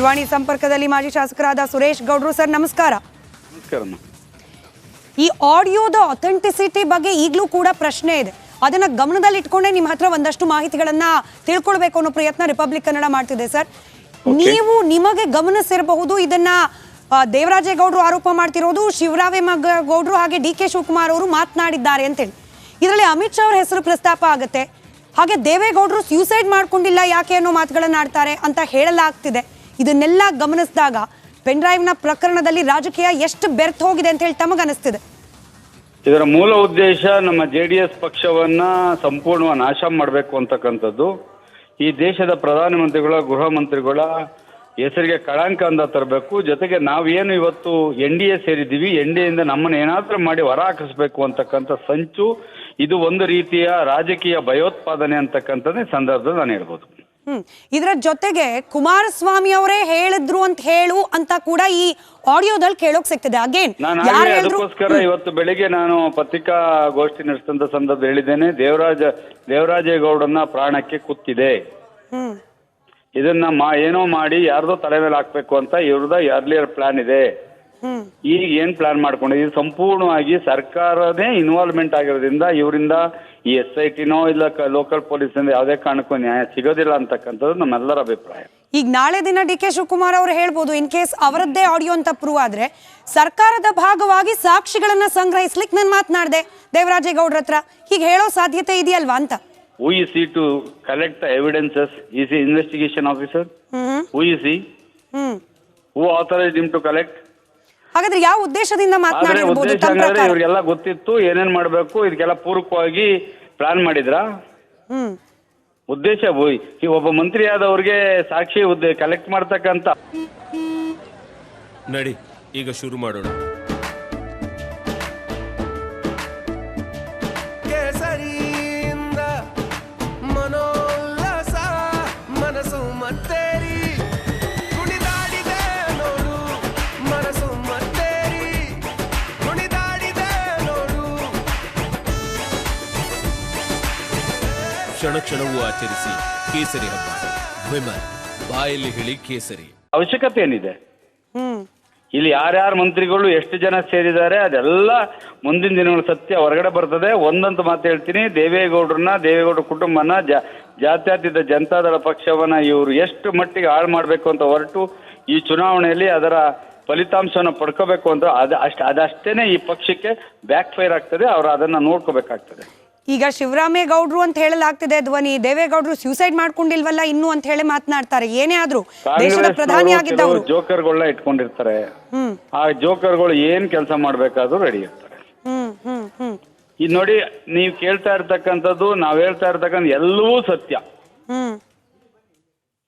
ದೂರವಾಣಿ ಸಂಪರ್ಕದಲ್ಲಿ ಮಾಜಿ ಶಾಸಕರಾದ ಸುರೇಶ್ ಗೌಡ್ರು ಸರ್ ನಮಸ್ಕಾರ. ಈ ಆಡಿಯೋದ ಅಥೆಂಟಿಸಿಟಿ ಬಗ್ಗೆ ಈಗಲೂ ಕೂಡ ಪ್ರಶ್ನೆ ಇದೆ. ಅದನ್ನ ಗಮನದಲ್ಲಿ ಇಟ್ಕೊಂಡೇ ನಿಮ್ಮ ಹತ್ರ ಒಂದಷ್ಟು ಮಾಹಿತಿಗಳನ್ನ ತಿಳ್ಕೊಳ್ಬೇಕು ಅನ್ನೋ ಪ್ರಯತ್ನ ರಿಪಬ್ಲಿಕ್ ಕನ್ನಡ ಮಾಡ್ತಿದೆ ಸರ್. ನೀವು ನಿಮಗೆ ಗಮನಿಸಿರಬಹುದು ಇದನ್ನ ದೇವರಾಜೇಗೌಡರು ಆರೋಪ ಮಾಡ್ತಿರೋದು, ಶಿವರಾಮೇಗೌಡರು ಹಾಗೆ ಡಿ.ಕೆ. ಶಿವಕುಮಾರ್ ಅವರು ಮಾತನಾಡಿದ್ದಾರೆ ಅಂತೇಳಿ. ಇದರಲ್ಲಿ ಅಮಿತ್ ಶಾ ಅವರ ಹೆಸರು ಪ್ರಸ್ತಾಪ ಆಗುತ್ತೆ. ಹಾಗೆ ದೇವೇಗೌಡರು ಸ್ಯೂಸೈಡ್ ಮಾಡ್ಕೊಂಡಿಲ್ಲ ಯಾಕೆ ಅನ್ನೋ ಮಾತುಗಳನ್ನ ಆಡ್ತಾರೆ ಅಂತ ಹೇಳಲಾಗ್ತಿದೆ. ಇದನ್ನೆಲ್ಲ ಗಮನಿಸಿದಾಗ ಪೆನ್ ಡ್ರೈವ್ನ ಪ್ರಕರಣದಲ್ಲಿ ರಾಜಕೀಯ ಎಷ್ಟು ಬೆರ್ತ್ ಹೋಗಿದೆ ಅಂತ ಹೇಳಿ ತಮಗನಿಸ್ತಿದೆ? ಇದರ ಮೂಲ ಉದ್ದೇಶ ನಮ್ಮ JDS ಪಕ್ಷವನ್ನ ಸಂಪೂರ್ಣವಾಗಿ ನಾಶ ಮಾಡಬೇಕು ಅಂತಕ್ಕಂಥದ್ದು. ಈ ದೇಶದ ಪ್ರಧಾನಮಂತ್ರಿಗಳ ಗೃಹ ಮಂತ್ರಿಗಳ ಹೆಸರಿಗೆ ಕಳಂಕ ಅಂತ ತರಬೇಕು. ಜೊತೆಗೆ ನಾವೇನು ಇವತ್ತು NDA ಸೇರಿದ್ದೀವಿ, NDA ಇಂದ ನಮ್ಮನ್ನು ಏನಾದ್ರೂ ಮಾಡಿ ಹೊರ ಹಾಕಿಸ್ಬೇಕು ಅಂತಕ್ಕಂಥ ಸಂಚು. ಇದು ಒಂದು ರೀತಿಯ ರಾಜಕೀಯ ಭಯೋತ್ಪಾದನೆ ಅಂತಕ್ಕಂಥದ್ದೇ ಸಂದರ್ಭದಲ್ಲಿ ನಾನು ಹೇಳ್ಬೋದು. ಇದರ ಜೊತೆಗೆ ಕುಮಾರಸ್ವಾಮಿ ಅವರೇ ಹೇಳಿದ್ರು ಅಂತ ಕೂಡ ಈ ಆಡಿಯೋದಲ್ಲಿ ಕೇಳೋಕ್ ಸಿಗ್ತದೆ. ಅಗೇನ್ ಅದಕ್ಕೋಸ್ಕರ ಇವತ್ತು ಬೆಳಿಗ್ಗೆ ನಾನು ಪತ್ರಿಕಾಗೋಷ್ಠಿ ನಡೆಸಿದಂತ ಸಂದರ್ಭ ಹೇಳಿದ್ದೇನೆ, ದೇವರಾಜೇಗೌಡನ ಪ್ರಾಣಕ್ಕೆ ಕುತ್ತಿದೆ. ಇದನ್ನ ಏನೋ ಮಾಡಿ ಯಾರ್ದೋ ತಲೆ ಮೇಲೆ ಹಾಕ್ಬೇಕು ಅಂತ ಇವ್ರದ ಅರ್ಲಿಯರ್ ಪ್ಲಾನ್ ಇದೆ. ಈಗ ಏನ್ ಪ್ಲಾನ್ ಮಾಡ್ಕೊಂಡಿದೆ, ಇದು ಸಂಪೂರ್ಣವಾಗಿ ಸರ್ಕಾರನೇ ಇನ್ವಾಲ್ವ್ಮೆಂಟ್ ಆಗಿರೋದ್ರಿಂದ ಇವರಿಂದ ಈ SITನೋ ಇಲ್ಲ ಲೋಕಲ್ ಪೊಲೀಸ್ ಯಾವುದೇ ಕಾರಣಕ್ಕೂ ನ್ಯಾಯ ಸಿಗೋದಿಲ್ಲ ಅಂತಕ್ಕಂಥದ್ದು ನಮ್ಮೆಲ್ಲರ ಅಭಿಪ್ರಾಯ. ಈಗ ನಾಳೆ ದಿನ ಡಿ.ಕೆ. ಶಿವಕುಮಾರ್ ಅವರು ಹೇಳ್ಬೋದು, ಇನ್ ಕೇಸ್ ಅವರದ್ದೇ ಆಡಿಯೋ ಅಂತ ಪ್ರೂವ್ ಆದ್ರೆ ಸರ್ಕಾರದ ಭಾಗವಾಗಿ ಸಾಕ್ಷಿಗಳನ್ನ ಸಂಗ್ರಹಿಸ್ಲಿಕ್ಕೆ ನಾನು ಮಾತನಾಡಿದೆ ದೇವರಾಜೇಗೌಡರ ಹತ್ರ, ಹೀಗೆ ಹೇಳೋ ಸಾಧ್ಯತೆ ಇದೆಯಲ್ವಾ ಅಂತ. Who is he to collect the evidences? Is he investigation officer? Who is he? Who authorized him to collect? ಹಾಗಾದ್ರೆ ಯಾವ ಉದ್ದೇಶದಿಂದ ಮಾತನಾಡಿರಬಹುದು? ಇವರಿಗೆಲ್ಲ ಗೊತ್ತಿತ್ತು ಏನೇನ್ ಮಾಡ್ಬೇಕು, ಇದಕ್ಕೆಲ್ಲ ಪೂರಕವಾಗಿ ಪ್ಲಾನ್ ಮಾಡಿದ್ರ. ಉದ್ದೇಶ ಒಬ್ಬ ಮಂತ್ರಿ ಆದವ್ರಿಗೆ ಸಾಕ್ಷಿ ಕಲೆಕ್ಟ್ ಮಾಡ್ತಕ್ಕಂತ. ನಡಿ ಈಗ ಶುರು ಮಾಡೋಣ. ಕ್ಷಣ ಕ್ಷಣವೂ ಆಚರಿಸಿ ಕೇಸರಿ ಹಬ್ಬ. ವಿಮಲ್ ಬಾಯಲ್ಲಿ ಹೇಳಿ ಕೇಸರಿ. ಅವಶ್ಯಕತೆ ಏನಿದೆ? ಇಲ್ಲಿ ಯಾರ್ಯಾರ ಮಂತ್ರಿಗಳು ಎಷ್ಟು ಜನ ಸೇರಿದ್ದಾರೆ ಅದೆಲ್ಲ ಮುಂದಿನ ದಿನಗಳ ಸತ್ಯ ಹೊರಗಡೆ ಬರ್ತದೆ. ಒಂದಂತೂ ಮಾತು ಹೇಳ್ತೀನಿ, ದೇವೇಗೌಡರ ಕುಟುಂಬನ ಜಾತ್ಯತೀತ ಜನತಾದಳ ಪಕ್ಷವನ್ನ ಇವರು ಎಷ್ಟು ಮಟ್ಟಿಗೆ ಹಾಳು ಮಾಡಬೇಕು ಅಂತ ಹೊರಟು ಈ ಚುನಾವಣೆಯಲ್ಲಿ ಅದರ ಫಲಿತಾಂಶವನ್ನು ಪಡ್ಕೋಬೇಕು ಅಂತ ಅದಷ್ಟೇನೆ ಈ ಪಕ್ಷಕ್ಕೆ ಬ್ಯಾಕ್ ಫೈರ್ ಆಗ್ತದೆ. ಅವರು ಅದನ್ನ ನೋಡ್ಕೋಬೇಕಾಗ್ತದೆ. ಈಗ ಶಿವರಾಮೇಗೌಡರು ಅಂತ ಹೇಳಲಾಗ್ತಿದೆ ಧ್ವನಿ, ದೇವೇಗೌಡರು ಸ್ಯೂಸೈಡ್ ಮಾಡ್ಕೊಂಡಿಲ್ವಲ್ಲ ಇನ್ನು ಅಂತ ಹೇಳಿ ಮಾತನಾಡ್ತಾರೆ. ಏನೇ ಆದ್ರೂ ದೇಶದ ಪ್ರಧಾನಿ ಆಗಿದ್ದವರು ಜೋಕರ್ಗಳನ್ನ ಇಟ್ಕೊಂಡಿರ್ತಾರೆ. ಆ ಜೋಕರ್ಗಳು ಏನ್ ಕೆಲಸ ಮಾಡ್ಬೇಕಾದ್ರೂ ರೆಡಿ ಇರ್ತಾರೆ. ಇದು ನೋಡಿ, ನೀವು ಕೇಳ್ತಾ ಇರ್ತಕ್ಕಂಥದ್ದು, ನಾವ್ ಹೇಳ್ತಾ ಇರ್ತಕ್ಕಂಥ ಎಲ್ಲವೂ ಸತ್ಯ.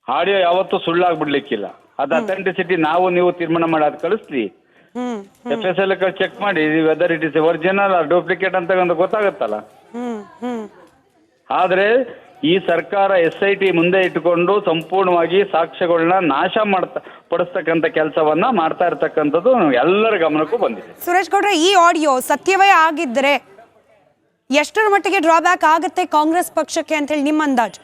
ಆಡಿಯೋ ಯಾವತ್ತೂ ಸುಳ್ಳಾಗ್ಬಿಡ್ಲಿಕ್ಕಿಲ್ಲ. ಅದು ಅಥೆಂಟಿಸಿಟಿ ನಾವು ನೀವು ತೀರ್ಮಾನ ಮಾಡಿ ಅದು ಕಳಿಸ್ಲಿ. FSL ಚೆಕ್ ಮಾಡಿ whether it is original or duplicate ಅಂತ ಗೊತ್ತಾಗತ್ತಲ್ಲ. ಆದ್ರೆ ಈ ಸರ್ಕಾರ SIT ಮುಂದೆ ಇಟ್ಟುಕೊಂಡು ಸಂಪೂರ್ಣವಾಗಿ ಸಾಕ್ಷ್ಯಗಳನ್ನ ನಾಶ ಪಡಿಸ್ತಕ್ಕಂಥ ಕೆಲಸವನ್ನ ಮಾಡ್ತಾ ಇರ್ತಕ್ಕಂಥದ್ದು ಎಲ್ಲರ ಗಮನಕ್ಕೂ ಬಂದಿದೆ. ಸುರೇಶ್ ಗೌಡ್ರೆ, ಈ ಆಡಿಯೋ ಸತ್ಯವೇ ಆಗಿದ್ರೆ ಎಷ್ಟರ ಮಟ್ಟಿಗೆ ಡ್ರಾಬ್ಯಾಕ್ ಆಗುತ್ತೆ ಕಾಂಗ್ರೆಸ್ ಪಕ್ಷಕ್ಕೆ ಅಂತ ಹೇಳಿ ನಿಮ್ಮ ಅಂದಾಜು?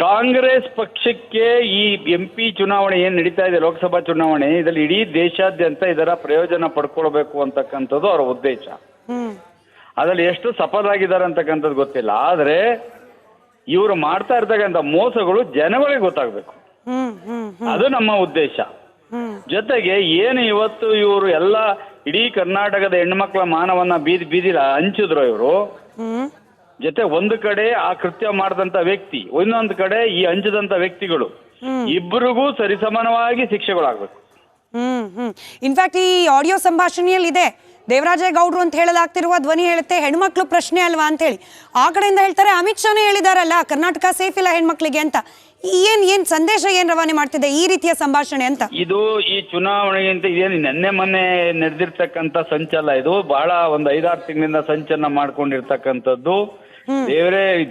ಕಾಂಗ್ರೆಸ್ ಪಕ್ಷಕ್ಕೆ ಈ MP ಚುನಾವಣೆ ಏನ್ ನಡೀತಾ ಇದೆ, ಲೋಕಸಭಾ ಚುನಾವಣೆ, ಇದರಲ್ಲಿ ಇಡೀ ದೇಶಾದ್ಯಂತ ಇದರ ಪ್ರಯೋಜನ ಪಡ್ಕೊಳ್ಬೇಕು ಅಂತಕ್ಕಂಥದ್ದು ಅವರ ಉದ್ದೇಶ. ಅದ್ರಲ್ಲಿ ಎಷ್ಟು ಸಫಲರಾಗಿದ್ದಾರೆ ಅಂತಕ್ಕಂಥದ್ದು ಗೊತ್ತಿಲ್ಲ. ಆದ್ರೆ ಇವರು ಮಾಡ್ತಾ ಇರ್ತಕ್ಕಂಥ ಮೋಸಗಳು ಜನಗಳಿಗೆ ಗೊತ್ತಾಗ್ಬೇಕು, ಅದು ನಮ್ಮ ಉದ್ದೇಶ. ಜೊತೆಗೆ ಏನು ಇವತ್ತು ಇವರು ಎಲ್ಲ ಇಡೀ ಕರ್ನಾಟಕದ ಹೆಣ್ಮಕ್ಳ ಮಾನವನ್ನ ಬೀದಿಲ ಹಂಚಿದ್ರು ಇವರು. ಜೊತೆ ಒಂದು ಕಡೆ ಆ ಕೃತ್ಯ ಮಾಡಿದಂತ ವ್ಯಕ್ತಿ, ಇನ್ನೊಂದು ಕಡೆ ಈ ಹಂಚದಂತ ವ್ಯಕ್ತಿಗಳು, ಇಬ್ಬರಿಗೂ ಸರಿಸಮಾನವಾಗಿ ಶಿಕ್ಷೆಗಳಾಗಬೇಕು. ಇನ್ಫ್ಯಾಕ್ಟ್ ಈ ಆಡಿಯೋ ಸಂಭಾಷಣೆಯಲ್ಲಿ ಇದೆ, ದೇವರಾಜೇಗೌಡರು ಅಂತ ಹೇಳಲಾಗ್ತಿರುವ ಧ್ವನಿ ಹೇಳುತ್ತೆ ಹೆಣ್ಮಕ್ಳು ಪ್ರಶ್ನೆ ಅಲ್ವಾ ಅಂತ ಹೇಳಿ. ಆ ಕಡೆಯಿಂದ ಹೇಳ್ತಾರೆ ಅಮಿತ್ ಶಾನೇ ಹೇಳಿದಾರಲ್ಲ ಕರ್ನಾಟಕ ಸೇಫ್ ಇಲ್ಲ ಹೆಣ್ಮಕ್ಳಿಗೆ ಅಂತ. ಏನ್ ಸಂದೇಶ ಏನ್ ರವಾನೆ ಮಾಡ್ತಿದೆ ಈ ರೀತಿಯ ಸಂಭಾಷಣೆ ಅಂತ? ಇದು ಈ ಚುನಾವಣೆಗಿಂತ ಇದೇನು ನೆನ್ನೆ ಮೊನ್ನೆ ನಡೆದಿರ್ತಕ್ಕಂಥ ಸಂಚಲ. ಇದು ಬಹಳ ಒಂದು 5-6 ತಿಂಗಳಿಂದ ಸಂಚಲನ ಮಾಡ್ಕೊಂಡಿರ್ತಕ್ಕಂಥದ್ದು.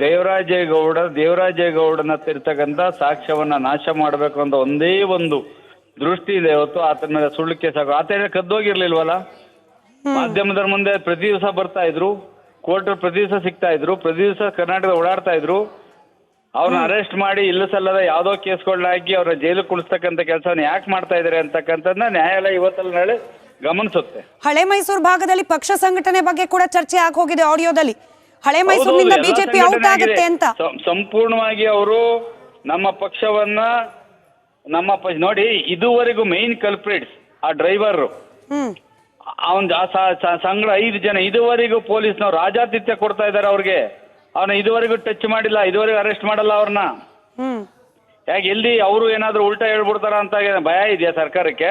ದೇವರಾಜೇಗೌಡನ ಇರ್ತಕ್ಕಂಥ ಸಾಕ್ಷ್ಯವನ್ನ ನಾಶ ಮಾಡಬೇಕು ಅಂತ ಒಂದೇ ಒಂದು ದೃಷ್ಟಿ ಇದೆ. ಇವತ್ತು ಆತನ ಮೇಲೆ ಸುಳ್ಳು ಕೇಸ್ ಆತ ಕದ್ದೋಗಿರ್ಲಿಲ್ವಲ್ಲ, ಮಾಧ್ಯಮದ ಮುಂದೆ ಪ್ರತಿ ದಿವಸ ಬರ್ತಾ ಇದ್ರು, ಕೋರ್ಟ್ ಪ್ರತಿ ದಿವಸ ಸಿಗ್ತಾ ಇದ್ರು, ಪ್ರತಿ ದಿವಸ ಕರ್ನಾಟಕದ ಓಡಾಡ್ತಾ ಇದ್ರು. ಅವ್ರನ್ನ ಅರೆಸ್ಟ್ ಮಾಡಿ ಇಲ್ಲ ಸಲ್ಲದ ಯಾವುದೋ ಕೇಸ್ಗಳನ್ನ ಹಾಕಿ ಅವ್ರ ಜೈಲಿಗೆ ಕುಳಿಸ್ತಕ್ಕಂಥ ಕೆಲಸವನ್ನ ಯಾಕೆ ಮಾಡ್ತಾ ಇದ್ದಾರೆ ಅಂತಕ್ಕಂಥದ್ದನ್ನ ನ್ಯಾಯಾಲಯ ಇವತ್ತಲ್ಲ ನಾಳೆ ಗಮನಿಸುತ್ತೆ. ಹಳೆ ಮೈಸೂರು ಭಾಗದಲ್ಲಿ ಪಕ್ಷ ಸಂಘಟನೆ ಬಗ್ಗೆ ಕೂಡ ಚರ್ಚೆ ಆಗಿ ಹೋಗಿದೆ ಆಡಿಯೋದಲ್ಲಿ. ಹಳೆ ಮೈಸೂರಿನಿಂದ ಹೌದೌದು, ಎಲ್ಲ ಬಿಜೆಪಿ ಔಟ್ ಸಂಘಟನೆ ಆಗುತ್ತೆ ಆಗಿದೆ. ಅಂತ ಸಂಪೂರ್ಣವಾಗಿ ಅವರು ನಮ್ಮ ಪಕ್ಷವನ್ನ ನೋಡಿ ಇದುವರೆಗೂ ಮೈನ್ ಕಲ್ಪ್ರಿಟ್ಸ್ ಆ ಡ್ರೈವರ್ ಅವನ್ ಸಂಘ 5 ಜನ ಇದುವರೆಗೂ ಪೊಲೀಸ್ನವ್ರು ರಾಜಾತಿಥ್ಯ ಕೊಡ್ತಾ ಇದ್ದಾರೆ ಅವ್ರಿಗೆ. ಅವನ ಇದುವರೆಗೂ ಟಚ್ ಮಾಡಿಲ್ಲ, ಇದುವರೆಗೂ ಅರೆಸ್ಟ್ ಮಾಡಲ್ಲ ಅವ್ರನ್ನ. ಯಾಕೆ ಎಲ್ಲಿ ಅವರು ಏನಾದ್ರು ಉಲ್ಟಾ ಹೇಳ್ಬಿಡ್ತಾರ ಅಂತ ಭಯ ಇದೆಯಾ ಸರ್ಕಾರಕ್ಕೆ?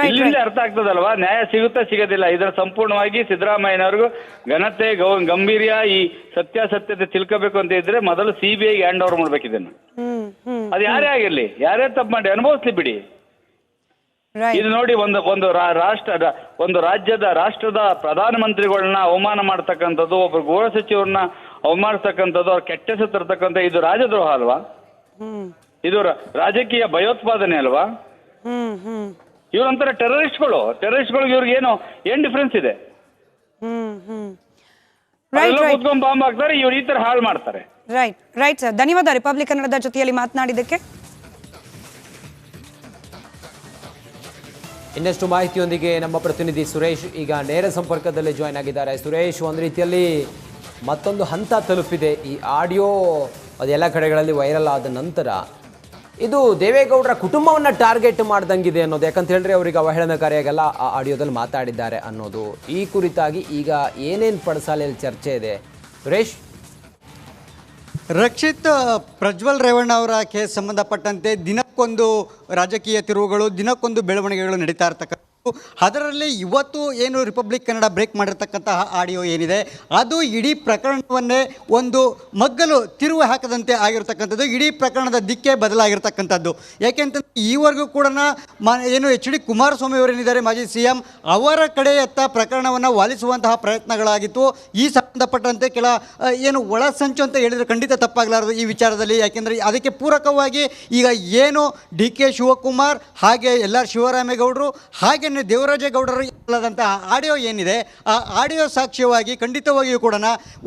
ಇಲ್ಲಿಂದ ಅರ್ಥ ಆಗ್ತದಲ್ವಾ ನ್ಯಾಯ ಸಿಗುತ್ತಾ ಸಿಗೋದಿಲ್ಲ. ಇದರ ಸಂಪೂರ್ಣವಾಗಿ ಸಿದ್ದರಾಮಯ್ಯನವ್ರಿಗೂ ಘನತೆ ಗಂಭೀರ್ಯ ಈ ಸತ್ಯಾಸತ್ಯತೆ ತಿಳ್ಕೋಬೇಕು ಅಂತ ಇದ್ರೆ ಮೊದಲು CBI ಹ್ಯಾಂಡ್ ಓವರ್ ಮಾಡ್ಬೇಕು ಇದನ್ನು. ಅದು ಯಾರೇ ಆಗಿರ್ಲಿ, ಯಾರೇ ತಪ್ಪು ಮಾಡಿ ಅನುಭವಿಸ್ಲಿ ಬಿಡಿ. ಇದು ನೋಡಿ ಒಂದು ರಾಷ್ಟ್ರದ ಪ್ರಧಾನಮಂತ್ರಿಗಳನ್ನ ಅವಮಾನ ಮಾಡ್ತಕ್ಕಂಥದ್ದು, ಒಬ್ಬರು ಗೃಹ ಸಚಿವರನ್ನ ಅವಮಾನಿಸ್ತಕ್ಕಂಥದ್ದು, ಅವ್ರ ಕೆಟ್ಟ ಹೆಸರು ತರ್ತಕ್ಕಂಥ ಇದು ರಾಜದ್ರೋಹ ಅಲ್ವಾ? ಇದು ರಾಜಕೀಯ ಭಯೋತ್ಪಾದನೆ ಅಲ್ವಾ? ಇವ್ರಂತರ ಟೆರರಿಸ್ಟ್ಗಳಿಗೆ ಇವ್ರಿಗೆ ಏನ್ ಡಿಫ್ರೆನ್ಸ್ ಇದೆ? ಕೂತ್ಕೊಂಡ್ ಬಾಂಬ್ ಹಾಕ್ತಾರೆ, ಇವ್ರು ಈ ತರ ಹಾಳು ಮಾಡ್ತಾರೆ. ರೈಟ್ ಸರ್, ಧನ್ಯವಾದ ರಿಪಬ್ಲಿಕ್ ಕನ್ನಡದ ಜೊತೆಯಲ್ಲಿ ಮಾತನಾಡಿದ್ದಕ್ಕೆ. ಇನ್ನಷ್ಟು ಮಾಹಿತಿಯೊಂದಿಗೆ ನಮ್ಮ ಪ್ರತಿನಿಧಿ ಸುರೇಶ್ ಈಗ ನೇರ ಸಂಪರ್ಕದಲ್ಲಿ ಜಾಯ್ನ್ ಆಗಿದ್ದಾರೆ. ಸುರೇಶ್, ಒಂದು ರೀತಿಯಲ್ಲಿ ಮತ್ತೊಂದು ಹಂತ ತಲುಪಿದೆ ಈ ಆಡಿಯೋ, ಅದೆಲ್ಲ ಕಡೆಗಳಲ್ಲಿ ವೈರಲ್ ಆದ ನಂತರ ಇದು ದೇವೇಗೌಡರ ಕುಟುಂಬವನ್ನು ಟಾರ್ಗೆಟ್ ಮಾಡ್ದಂಗಿದೆ ಅನ್ನೋದು. ಯಾಕಂತ ಹೇಳಿದ್ರೆ ಅವರಿಗೆ ಅವಹೇಳನಕಾರಿಯಾಗೆಲ್ಲ ಆ ಆಡಿಯೋದಲ್ಲಿ ಮಾತಾಡಿದ್ದಾರೆ ಅನ್ನೋದು. ಈ ಕುರಿತಾಗಿ ಈಗ ಏನೇನು ಪಡಸಾಲೆಯಲ್ಲಿ ಚರ್ಚೆ ಇದೆ ಸುರೇಶ್? ರಕ್ಷಿತ್, ಪ್ರಜ್ವಲ್ ರೇವಣ್ಣ ಅವರ ಕೇಸ್ ಸಂಬಂಧಪಟ್ಟಂತೆ ದಿನಕ್ಕೊಂದು ರಾಜಕೀಯ ತಿರುವುಗಳು, ದಿನಕ್ಕೊಂದು ಬೆಳವಣಿಗೆಗಳು ನಡೀತಾ ಇರ್ತಕ್ಕಂಥ ಅದರಲ್ಲಿ ಇವತ್ತು ಏನು ರಿಪಬ್ಲಿಕ್ ಕನ್ನಡ ಬ್ರೇಕ್ ಮಾಡಿರ್ತಕ್ಕಂತಹ ಆಡಿಯೋ ಏನಿದೆ ಅದು ಇಡೀ ಪ್ರಕರಣವನ್ನೇ ಒಂದು ಮಗ್ಗಲು ತಿರುವು ಹಾಕದಂತೆ ಆಗಿರ್ತಕ್ಕಂಥದ್ದು. ಇಡೀ ಪ್ರಕರಣದ ದಿಕ್ಕೇ ಬದಲಾಗಿರ್ತಕ್ಕಂಥದ್ದು. ಯಾಕೆಂತಂದರೆ ಈವರೆಗೂ ಕೂಡ ಏನು HD ಕುಮಾರಸ್ವಾಮಿ ಅವರೇನಿದ್ದಾರೆ ಮಾಜಿ CM, ಅವರ ಕಡೆಯತ್ತ ಪ್ರಕರಣವನ್ನು ವಾಲಿಸುವಂತಹ ಪ್ರಯತ್ನಗಳಾಗಿತ್ತು. ಈ ಸಂಬಂಧಪಟ್ಟಂತೆ ಕೆಲ ಏನು ಒಳಸಂಚು ಅಂತ ಹೇಳಿದರೆ ಖಂಡಿತ ತಪ್ಪಾಗಲಾರದು ಈ ವಿಚಾರದಲ್ಲಿ. ಯಾಕೆಂದರೆ ಅದಕ್ಕೆ ಪೂರಕವಾಗಿ ಈಗ ಏನು DK ಶಿವಕುಮಾರ್ ಹಾಗೆ ಶಿವರಾಮೇಗೌಡರು ಹಾಗೆ ದೇವರಾಜೇಗೌಡರು ಇಲ್ಲದಂತಹ ಆಡಿಯೋ ಏನಿದೆ ಆ ಆಡಿಯೋ ಸಾಕ್ಷ್ಯವಾಗಿ ಖಂಡಿತವಾಗಿಯೂ ಕೂಡ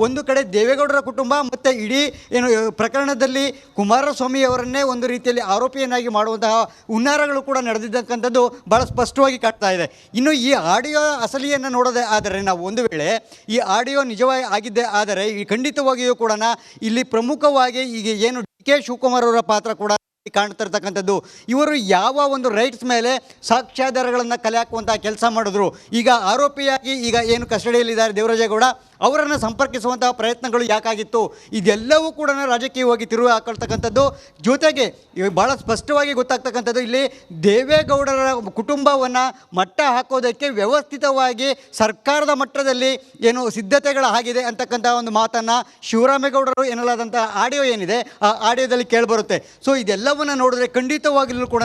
ಒಂದು ಕಡೆ ದೇವೇಗೌಡರ ಕುಟುಂಬ ಮತ್ತು ಇಡೀ ಏನು ಪ್ರಕರಣದಲ್ಲಿ ಕುಮಾರಸ್ವಾಮಿ ಅವರನ್ನೇ ಒಂದು ರೀತಿಯಲ್ಲಿ ಆರೋಪಿಯನ್ನಾಗಿ ಮಾಡುವಂತಹ ಹುನ್ನಾರಗಳು ಕೂಡ ನಡೆದಿದ್ದಕ್ಕಂಥದ್ದು ಭಾಳ ಸ್ಪಷ್ಟವಾಗಿ ಕಾಣ್ತಾ ಇದೆ. ಇನ್ನು ಈ ಆಡಿಯೋ ಅಸಲಿಯನ್ನು ನೋಡೋದೇ ಆದರೆ ನಾವು ಒಂದು ವೇಳೆ ಈ ಆಡಿಯೋ ನಿಜವಾಗಿ ಆಗಿದ್ದೇ ಆದರೆ ಈ ಖಂಡಿತವಾಗಿಯೂ ಕೂಡ ಇಲ್ಲಿ ಪ್ರಮುಖವಾಗಿ ಈಗ ಏನು DK ಶಿವಕುಮಾರ್ ಅವರ ಪಾತ್ರ ಕೂಡ ಕಾಣ್ತಿರ್ತಕ್ಕಂಥದ್ದು. ಇವರು ಯಾವ ಒಂದು ರೈಟ್ಸ್ ಮೇಲೆ ಸಾಕ್ಷ್ಯಾಧಾರಗಳನ್ನು ಕಲೆ ಹಾಕುವಂತಹ ಕೆಲಸ ಮಾಡಿದ್ರು. ಈಗ ಆರೋಪಿಯಾಗಿ ಈಗ ಏನು ಕಸ್ಟಡಿಯಲ್ಲಿದ್ದಾರೆ ದೇವರಾಜೇಗೌಡ, ಅವರನ್ನು ಸಂಪರ್ಕಿಸುವಂತಹ ಪ್ರಯತ್ನಗಳು ಯಾಕಾಗಿತ್ತು? ಇದೆಲ್ಲವೂ ಕೂಡ ರಾಜಕೀಯವಾಗಿ ತಿರುವು ಹಾಕೊಳ್ತಕ್ಕಂಥದ್ದು. ಜೊತೆಗೆ ಭಾಳ ಸ್ಪಷ್ಟವಾಗಿ ಗೊತ್ತಾಗ್ತಕ್ಕಂಥದ್ದು ಇಲ್ಲಿ ದೇವೇಗೌಡರ ಕುಟುಂಬವನ್ನು ಮಟ್ಟ ಹಾಕೋದಕ್ಕೆ ವ್ಯವಸ್ಥಿತವಾಗಿ ಸರ್ಕಾರದ ಮಟ್ಟದಲ್ಲಿ ಏನು ಸಿದ್ಧತೆಗಳಾಗಿದೆ ಅಂತಕ್ಕಂಥ ಒಂದು ಮಾತನ್ನು ಶಿವರಾಮೇಗೌಡರು ಎನ್ನಲಾದಂಥ ಆಡಿಯೋ ಏನಿದೆ ಆ ಆಡಿಯೋದಲ್ಲಿ ಕೇಳಿಬರುತ್ತೆ. ಸೊ ಇದೆಲ್ಲವನ್ನು ನೋಡಿದ್ರೆ ಖಂಡಿತವಾಗಿಯೂ ಕೂಡ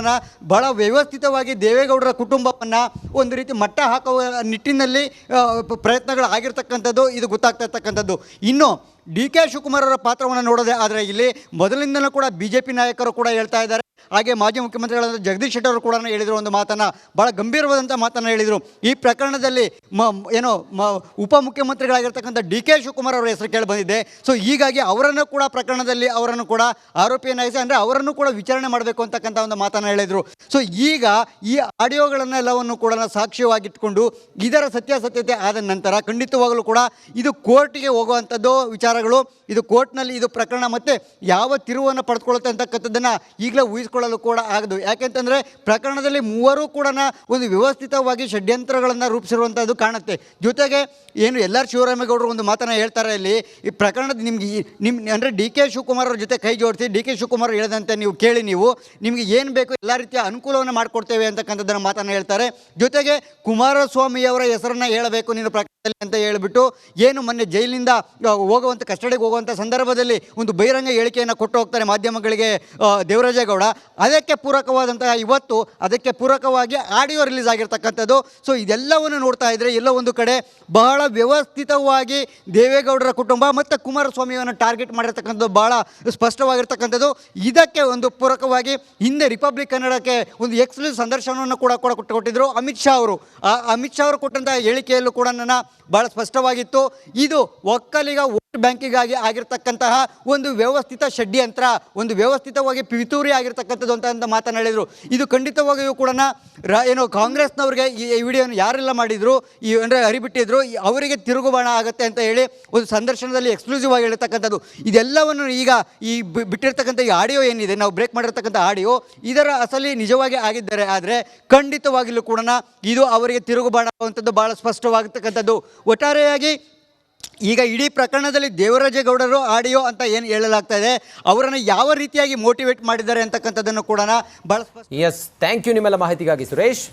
ಭಾಳ ವ್ಯವಸ್ಥಿತವಾಗಿ ದೇವೇಗೌಡರ ಕುಟುಂಬವನ್ನು ಒಂದು ರೀತಿ ಮಟ್ಟ ಹಾಕುವ ನಿಟ್ಟಿನಲ್ಲಿ ಪ್ರಯತ್ನಗಳು ಆಗಿರ್ತಕ್ಕಂಥದ್ದು ಇದು ಗೊತ್ತಾಗ್ತಾ ಇರ್ತಕ್ಕಂಥದ್ದು. ಇನ್ನು DK ಶಿವಕುಮಾರ್ ಅವರ ಪಾತ್ರವನ್ನು ನೋಡೋದೇ ಆದರೆ ಇಲ್ಲಿ ಮೊದಲಿಂದಲೂ ಕೂಡ BJP ನಾಯಕರು ಕೂಡ ಹೇಳ್ತಾ ಇದ್ದಾರೆ. ಹಾಗೆ ಮಾಜಿ ಮುಖ್ಯಮಂತ್ರಿಗಳಾದ ಜಗದೀಶ್ ಶೆಟ್ಟರ್ ಅವರು ಕೂಡ ಹೇಳಿದರು, ಒಂದು ಮಾತನ್ನು ಭಾಳ ಗಂಭೀರವಾದಂಥ ಮಾತನ್ನು ಹೇಳಿದರು. ಈ ಪ್ರಕರಣದಲ್ಲಿ ಉಪಮುಖ್ಯಮಂತ್ರಿಗಳಾಗಿರ್ತಕ್ಕಂಥ DK ಶಿವಕುಮಾರ್ ಅವರ ಹೆಸರು ಕೇಳಿ ಬಂದಿದೆ. ಸೊ ಹೀಗಾಗಿ ಅವರನ್ನು ಕೂಡ ಪ್ರಕರಣದಲ್ಲಿ ಅವರನ್ನು ಕೂಡ ಆರೋಪಿಯನ್ನಾಗಿಸಿ ಅಂದರೆ ಅವರನ್ನು ಕೂಡ ವಿಚಾರಣೆ ಮಾಡಬೇಕು ಅಂತಕ್ಕಂಥ ಒಂದು ಮಾತನ್ನು ಹೇಳಿದರು. ಸೊ ಈಗ ಈ ಆಡಿಯೋಗಳನ್ನೆಲ್ಲವನ್ನು ಕೂಡ ಸಾಕ್ಷ್ಯವಾಗಿಟ್ಕೊಂಡು ಇದರ ಸತ್ಯಾಸತ್ಯತೆ ಆದ ನಂತರ ಖಂಡಿತವಾಗಲೂ ಕೂಡ ಇದು ಕೋರ್ಟಿಗೆ ಹೋಗುವಂಥದ್ದು ವಿಚಾರಗಳು, ಇದು ಕೋರ್ಟ್ನಲ್ಲಿ ಇದು ಪ್ರಕರಣ ಮತ್ತು ಯಾವ ತಿರುವನ್ನು ಪಡೆದುಕೊಳ್ಳುತ್ತೆ ಅಂತಕ್ಕಂಥದ್ದನ್ನು ಈಗಲೇ ಊಹಿಸ್ಕೊಳ್ಳಲು ಕೂಡ ಆಗದು. ಯಾಕೆಂತಂದರೆ ಪ್ರಕರಣದಲ್ಲಿ ಮೂವರು ಕೂಡ ಒಂದು ವ್ಯವಸ್ಥಿತವಾಗಿ ಷಡ್ಯಂತ್ರಗಳನ್ನು ರೂಪಿಸಿರುವಂಥದ್ದು ಕಾಣುತ್ತೆ. ಜೊತೆಗೆ ಏನು ಶಿವರಾಮೇಗೌಡರು ಒಂದು ಮಾತನ್ನು ಹೇಳ್ತಾರೆ ಇಲ್ಲಿ, ಈ ಪ್ರಕರಣದ ನಿಮ್ಮ ಅಂದರೆ DK ಶಿವಕುಮಾರ್ ಅವ್ರ ಜೊತೆ ಕೈ ಜೋಡಿಸಿ DK ಶಿವಕುಮಾರ್ ಹೇಳಿದಂತೆ ನೀವು ಕೇಳಿ, ನಿಮಗೆ ಏನು ಬೇಕು ಎಲ್ಲ ರೀತಿಯ ಅನುಕೂಲವನ್ನು ಮಾಡಿಕೊಡ್ತೇವೆ ಅಂತಕ್ಕಂಥದ್ದನ್ನು ಮಾತನ್ನು ಹೇಳ್ತಾರೆ. ಜೊತೆಗೆ ಕುಮಾರಸ್ವಾಮಿ ಅವರ ಹೆಸರನ್ನು ಹೇಳಬೇಕು ನೀನು ಪ್ರಕರಣದಲ್ಲಿ ಅಂತ ಹೇಳಿಬಿಟ್ಟು ಏನು ಮೊನ್ನೆ ಜೈಲಿನಿಂದ ಹೋಗುವಂಥ ಕಸ್ಟಡಿಗೆ ಹೋಗುವಂಥ ಸಂದರ್ಭದಲ್ಲಿ ಒಂದು ಬಹಿರಂಗ ಹೇಳಿಕೆಯನ್ನು ಕೊಟ್ಟು ಹೋಗ್ತಾರೆ ಮಾಧ್ಯಮಗಳಿಗೆ ದೇವರಾಜೇಗೌಡ. ಅದಕ್ಕೆ ಪೂರಕವಾದಂತಹ ಇವತ್ತು ಅದಕ್ಕೆ ಪೂರಕವಾಗಿ ಆಡಿಯೋ ರಿಲೀಸ್ ಆಗಿರ್ತಕ್ಕಂಥದ್ದು. ಸೊ ಇದೆಲ್ಲವನ್ನು ನೋಡ್ತಾ ಇದ್ದರೆ ಎಲ್ಲೋ ಒಂದು ಕಡೆ ಬಹಳ ವ್ಯವಸ್ಥಿತವಾಗಿ ದೇವೇಗೌಡರ ಕುಟುಂಬ ಮತ್ತು ಕುಮಾರಸ್ವಾಮಿಯನ್ನು ಟಾರ್ಗೆಟ್ ಮಾಡಿರ್ತಕ್ಕಂಥದ್ದು ಭಾಳ ಸ್ಪಷ್ಟವಾಗಿರ್ತಕ್ಕಂಥದ್ದು. ಇದಕ್ಕೆ ಒಂದು ಪೂರಕವಾಗಿ ಹಿಂದೆ ರಿಪಬ್ಲಿಕ್ ಕನ್ನಡಕ್ಕೆ ಒಂದು ಎಕ್ಸ್ಕ್ಲೂಸಿವ್ ಸಂದರ್ಶನವನ್ನು ಕೂಡ ಕೊಟ್ಟಿದ್ದರು ಅಮಿತ್ ಶಾ ಅವರು. ಆ ಅಮಿತ್ ಶಾ ಅವರು ಕೊಟ್ಟಂತಹ ಹೇಳಿಕೆಯಲ್ಲೂ ಕೂಡ ಭಾಳ ಸ್ಪಷ್ಟವಾಗಿತ್ತು, ಇದು ಒಕ್ಕಲಿಗ ಬ್ಯಾಂಕಿಗಾಗಿ ಆಗಿರ್ತಕ್ಕಂತಹ ಒಂದು ವ್ಯವಸ್ಥಿತ ಷಡ್ಯಂತ್ರ, ಒಂದು ವ್ಯವಸ್ಥಿತವಾಗಿ ಪಿತೂರಿ ಆಗಿರ್ತಕ್ಕಂಥದ್ದು ಅಂತ ಮಾತನಾಡಿದರು. ಇದು ಖಂಡಿತವಾಗಿಯೂ ಕೂಡ ಏನು ಕಾಂಗ್ರೆಸ್ನವ್ರಿಗೆ ಈ ವಿಡಿಯೋನ ಯಾರೆಲ್ಲ ಮಾಡಿದ್ರು, ಈ ಅಂದರೆ ಹರಿಬಿಟ್ಟಿದ್ರು, ಅವರಿಗೆ ತಿರುಗುಬಾಣ ಆಗುತ್ತೆ ಅಂತ ಹೇಳಿ ಒಂದು ಸಂದರ್ಶನದಲ್ಲಿ ಎಕ್ಸ್ಕ್ಲೂಸಿವ್ ಆಗಿ ಹೇಳ್ತಕ್ಕಂಥದ್ದು. ಇದೆಲ್ಲವನ್ನು ಈಗ ಈ ಬಿಟ್ಟಿರ್ತಕ್ಕಂಥ ಈ ಆಡಿಯೋ ಏನಿದೆ, ನಾವು ಬ್ರೇಕ್ ಮಾಡಿರ್ತಕ್ಕಂಥ ಆಡಿಯೋ, ಇದರ ಅಸಲಿ ನಿಜವಾಗಿ ಆಗಿದ್ದಾರೆ. ಆದರೆ ಖಂಡಿತವಾಗಿಯೂ ಕೂಡ ಇದು ಅವರಿಗೆ ತಿರುಗುಬಾಣ ಆಗುವಂಥದ್ದು ಭಾಳ ಸ್ಪಷ್ಟವಾಗತಕ್ಕಂಥದ್ದು. ಒಟ್ಟಾರೆಯಾಗಿ ಈಗ ಇಡೀ ಪ್ರಕರಣದಲ್ಲಿ ದೇವರಾಜೇಗೌಡರು ಆಡಿಯೋ ಅಂತ ಏನು ಹೇಳಲಾಗ್ತಾ ಇದೆ, ಅವರನ್ನು ಯಾವ ರೀತಿಯಾಗಿ ಮೋಟಿವೇಟ್ ಮಾಡಿದ್ದಾರೆ ಅಂತಕ್ಕಂಥದ್ದನ್ನು ಕೂಡ ಭಾಳ ಎಸ್, ಥ್ಯಾಂಕ್ ಯು ನಿಮ್ಮೆಲ್ಲ ಮಾಹಿತಿಗಾಗಿ ಸುರೇಶ್.